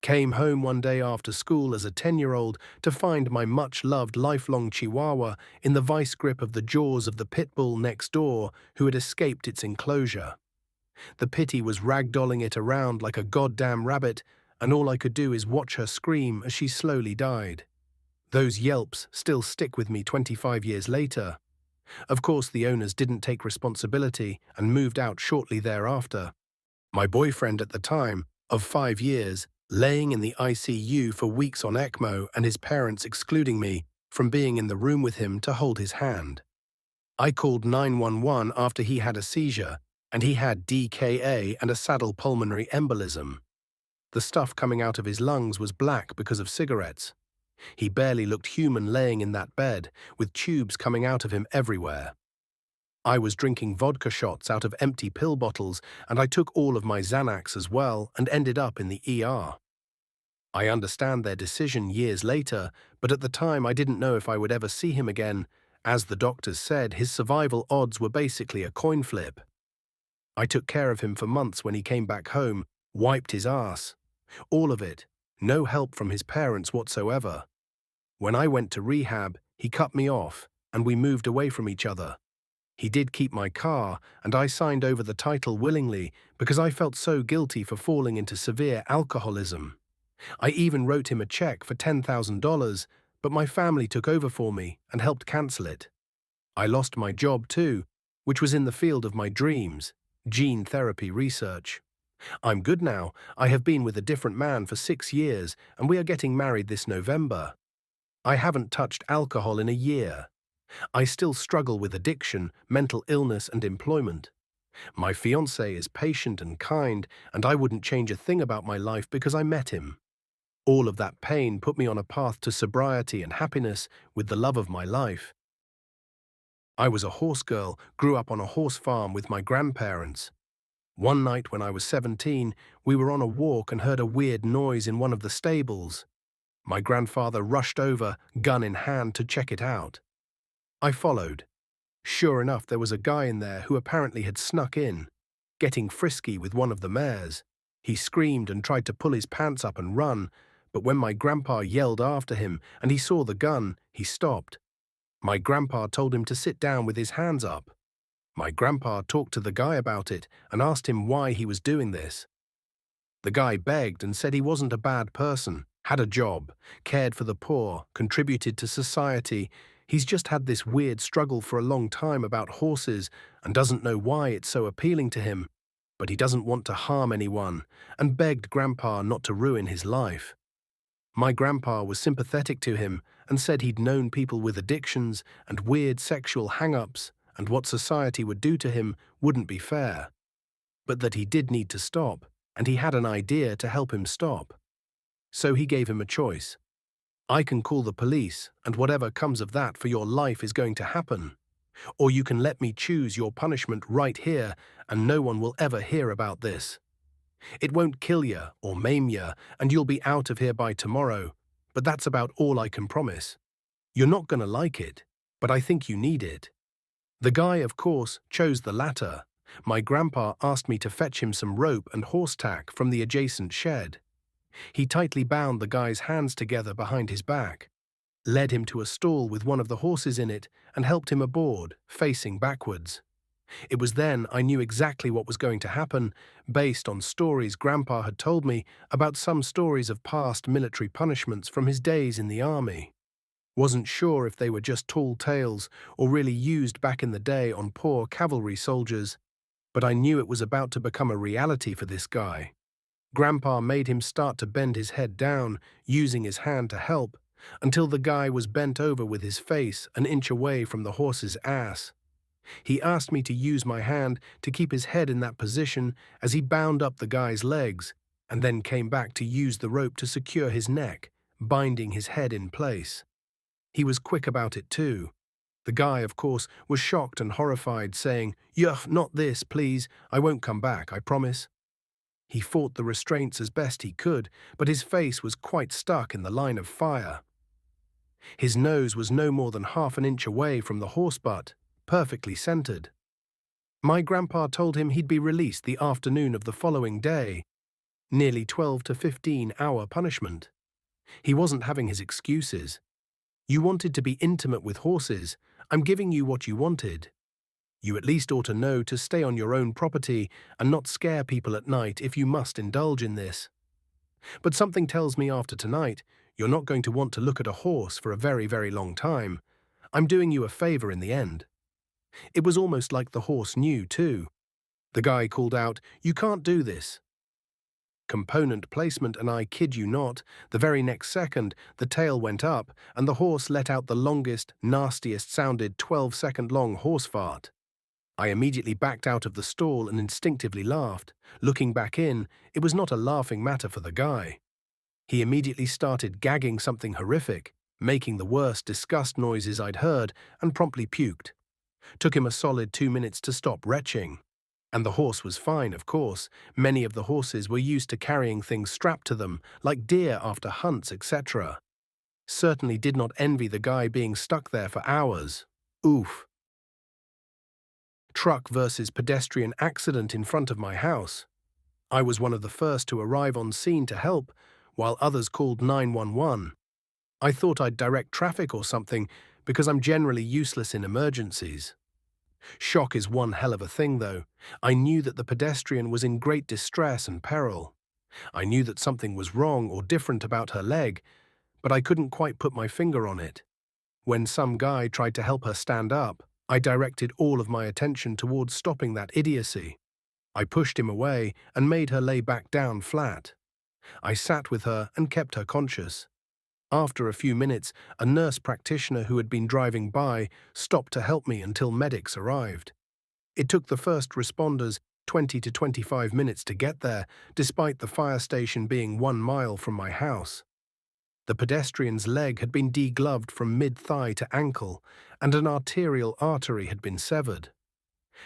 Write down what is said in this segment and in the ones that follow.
Came home one day after school as a 10-year-old to find my much-loved lifelong Chihuahua in the vice grip of the jaws of the pit bull next door who had escaped its enclosure. The pitty was ragdolling it around like a goddamn rabbit, and all I could do is watch her scream as she slowly died. Those yelps still stick with me 25 years later. Of course, the owners didn't take responsibility and moved out shortly thereafter. My boyfriend at the time, of 5 years, laying in the ICU for weeks on ECMO and his parents excluding me from being in the room with him to hold his hand. I called 911 after he had a seizure, and he had DKA and a saddle pulmonary embolism. The stuff coming out of his lungs was black because of cigarettes. He barely looked human laying in that bed, with tubes coming out of him everywhere. I was drinking vodka shots out of empty pill bottles, and I took all of my Xanax as well and ended up in the ER. I understand their decision years later, but at the time I didn't know if I would ever see him again. As the doctors said, his survival odds were basically a coin flip. I took care of him for months when he came back home, wiped his ass. All of it. No help from his parents whatsoever. When I went to rehab, he cut me off, and we moved away from each other. He did keep my car, and I signed over the title willingly because I felt so guilty for falling into severe alcoholism. I even wrote him a check for $10,000, but my family took over for me and helped cancel it. I lost my job too, which was in the field of my dreams, gene therapy research. I'm good now. I have been with a different man for 6 years, and we are getting married this November. I haven't touched alcohol in a year. I still struggle with addiction, mental illness, and employment. My fiancé is patient and kind, and I wouldn't change a thing about my life because I met him. All of that pain put me on a path to sobriety and happiness with the love of my life. I was a horse girl, grew up on a horse farm with my grandparents. One night when I was 17, we were on a walk and heard a weird noise in one of the stables. My grandfather rushed over, gun in hand, to check it out. I followed. Sure enough, there was a guy in there who apparently had snuck in, getting frisky with one of the mares. He screamed and tried to pull his pants up and run, but when my grandpa yelled after him and he saw the gun, he stopped. My grandpa told him to sit down with his hands up. My grandpa talked to the guy about it and asked him why he was doing this. The guy begged and said he wasn't a bad person, had a job, cared for the poor, contributed to society. He's just had this weird struggle for a long time about horses and doesn't know why it's so appealing to him, but he doesn't want to harm anyone, and begged Grandpa not to ruin his life. My grandpa was sympathetic to him and said he'd known people with addictions and weird sexual hang-ups, and what society would do to him wouldn't be fair. But that he did need to stop, and he had an idea to help him stop. So he gave him a choice. I can call the police, and whatever comes of that for your life is going to happen. Or you can let me choose your punishment right here, and no one will ever hear about this. It won't kill you or maim you, and you'll be out of here by tomorrow, but that's about all I can promise. You're not going to like it, but I think you need it. The guy, of course, chose the latter. My grandpa asked me to fetch him some rope and horse tack from the adjacent shed. He tightly bound the guy's hands together behind his back, led him to a stall with one of the horses in it, and helped him aboard, facing backwards. It was then I knew exactly what was going to happen, based on stories Grandpa had told me about some stories of past military punishments from his days in the army. Wasn't sure if they were just tall tales or really used back in the day on poor cavalry soldiers, but I knew it was about to become a reality for this guy. Grandpa made him start to bend his head down, using his hand to help, until the guy was bent over with his face an inch away from the horse's ass. He asked me to use my hand to keep his head in that position as he bound up the guy's legs, and then came back to use the rope to secure his neck, binding his head in place. He was quick about it too. The guy, of course, was shocked and horrified, saying, "Yuh, not this, please. I won't come back, I promise." He fought the restraints as best he could, but his face was quite stuck in the line of fire. His nose was no more than half an inch away from the horse butt, perfectly centered. My grandpa told him he'd be released the afternoon of the following day, Nearly 12 to 15-hour punishment. He wasn't having his excuses. You wanted to be intimate with horses. I'm giving you what you wanted. You at least ought to know to stay on your own property and not scare people at night if you must indulge in this. But something tells me after tonight, you're not going to want to look at a horse for a very, very long time. I'm doing you a favor in the end. It was almost like the horse knew, too. The guy called out, "You can't do this." Component placement, and I kid you not, the very next second, the tail went up and the horse let out the longest, nastiest sounded 12-second-long horse fart. I immediately backed out of the stall and instinctively laughed. Looking back in, it was not a laughing matter for the guy. He immediately started gagging something horrific, making the worst disgust noises I'd heard, and promptly puked. Took him a solid 2 minutes to stop retching. And the horse was fine, of course. Many of the horses were used to carrying things strapped to them, like deer after hunts, etc. Certainly did not envy the guy being stuck there for hours. Oof. Truck versus pedestrian accident in front of my house. I was one of the first to arrive on scene to help, while others called 911. I thought I'd direct traffic or something, because I'm generally useless in emergencies. Shock is one hell of a thing, though. I knew that the pedestrian was in great distress and peril. I knew that something was wrong or different about her leg, but I couldn't quite put my finger on it. When some guy tried to help her stand up, I directed all of my attention towards stopping that idiocy. I pushed him away and made her lay back down flat. I sat with her and kept her conscious. After a few minutes, a nurse practitioner who had been driving by stopped to help me until medics arrived. It took the first responders 20 to 25 minutes to get there, despite the fire station being 1 mile from my house. The pedestrian's leg had been degloved from mid-thigh to ankle, and an arterial artery had been severed.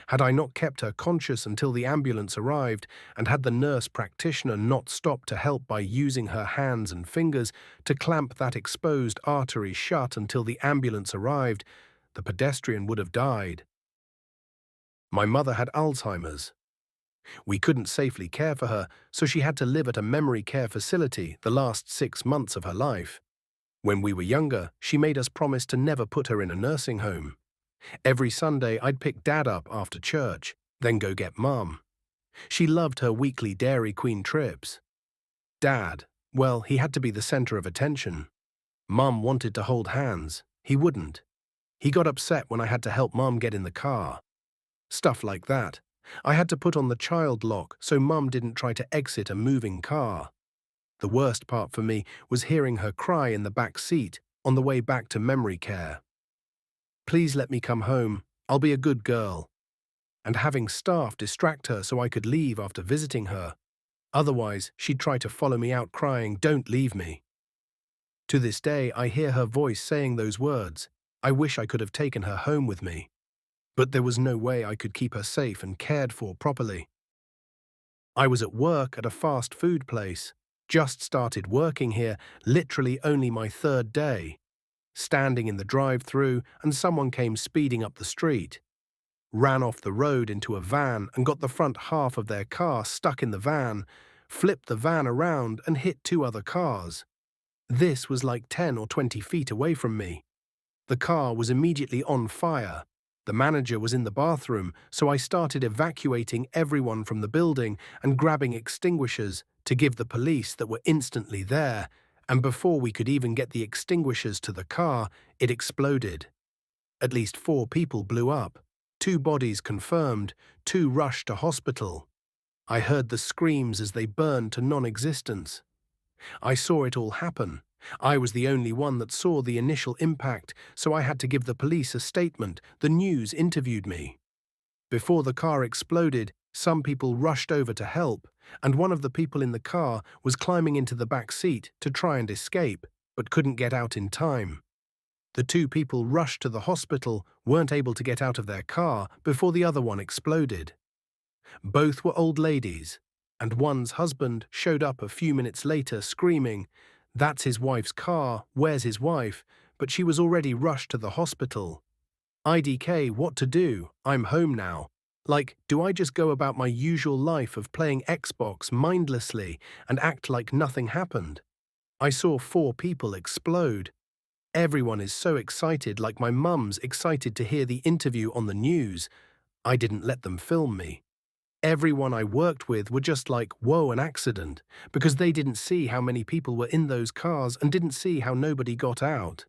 Had I not kept her conscious until the ambulance arrived, and had the nurse practitioner not stopped to help by using her hands and fingers to clamp that exposed artery shut until the ambulance arrived, the pedestrian would have died. My mother had Alzheimer's. We couldn't safely care for her, so she had to live at a memory care facility the last 6 months of her life. When we were younger, she made us promise to never put her in a nursing home. Every Sunday, I'd pick Dad up after church, then go get Mum. She loved her weekly Dairy Queen trips. Dad, well, he had to be the center of attention. Mum wanted to hold hands. He wouldn't. He got upset when I had to help Mum get in the car. Stuff like that. I had to put on the child lock so Mum didn't try to exit a moving car. The worst part for me was hearing her cry in the back seat on the way back to memory care. Please let me come home. I'll be a good girl. And having staff distract her so I could leave after visiting her. Otherwise, she'd try to follow me out crying, "Don't leave me." To this day, I hear her voice saying those words. I wish I could have taken her home with me. But there was no way I could keep her safe and cared for properly. I was at work at a fast food place. Just started working here, literally only my 3rd day. Standing in the drive-thru, and someone came speeding up the street. Ran off the road into a van and got the front half of their car stuck in the van, flipped the van around and hit 2 other cars. This was like 10 or 20 feet away from me. The car was immediately on fire. The manager was in the bathroom, so I started evacuating everyone from the building and grabbing extinguishers to give the police that were instantly there, and before we could even get the extinguishers to the car, it exploded. At least 4 people blew up. 2 bodies confirmed, 2 rushed to hospital. I heard the screams as they burned to non-existence. I saw it all happen. I was the only one that saw the initial impact, so I had to give the police a statement. The news interviewed me. Before the car exploded, some people rushed over to help, and one of the people in the car was climbing into the back seat to try and escape, but couldn't get out in time. The 2 people rushed to the hospital, weren't able to get out of their car before the other one exploded. Both were old ladies, and one's husband showed up a few minutes later screaming, "That's his wife's car, where's his wife?" But she was already rushed to the hospital. IDK, what to do? I'm home now. Like, do I just go about my usual life of playing Xbox mindlessly and act like nothing happened? I saw 4 people explode. Everyone is so excited, like my mum's excited to hear the interview on the news. I didn't let them film me. Everyone I worked with were just like, whoa, an accident, because they didn't see how many people were in those cars and didn't see how nobody got out.